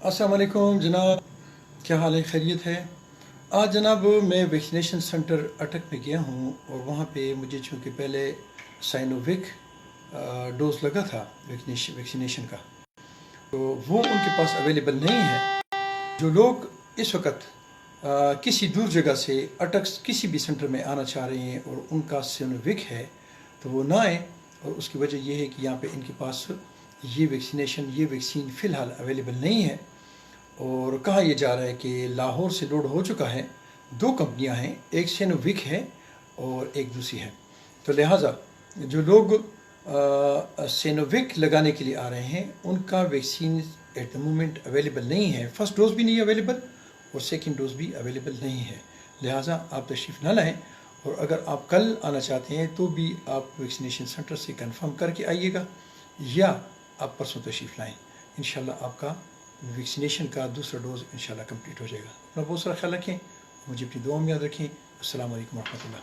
अस्सलाम वालेकुम जनाब, क्या हाल है? खैरियत है? आज जनाब मैं वैक्सीनेशन सेंटर अटक में गया हूँ और वहाँ पे मुझे चूँकि पहले साइनोविक डोज लगा था वैक्सीनेशन का, तो वो उनके पास अवेलेबल नहीं है। जो लोग इस वक्त किसी दूर जगह से अटक किसी भी सेंटर में आना चाह रहे हैं और उनका साइनोविक है तो वो ना आए। और उसकी वजह यह है कि यहाँ पे इनके पास ये वैक्सीन फ़िलहाल अवेलेबल नहीं है। और कहा यह जा रहा है कि लाहौर से लोड हो चुका है। दो कंपनियां हैं, एक साइनोविक है और एक दूसरी है। तो लिहाजा जो लोग साइनोविक लगाने के लिए आ रहे हैं उनका vaccine at the moment available नहीं है। फर्स्ट डोज भी नहीं अवेलेबल और सेकंड डोज भी अवेलेबल नहीं है। लिहाजा आप तशरीफ़ न लाएँ और अगर आप कल आना चाहते हैं तो भी आप वैक्सीनेशन सेंटर से कंफर्म करके आइएगा या आप परसों तशरीफ़ लाएँ। इंशाल्लाह आपका वैक्सीनेशन का दूसरा डोज़ इंशाल्लाह कंप्लीट हो जाएगा। अपना बहुत सारा ख्याल रखें, मुझे अपनी दुआ में याद रखें। अस्सलाम वालेकुम रहमतुल्लाह।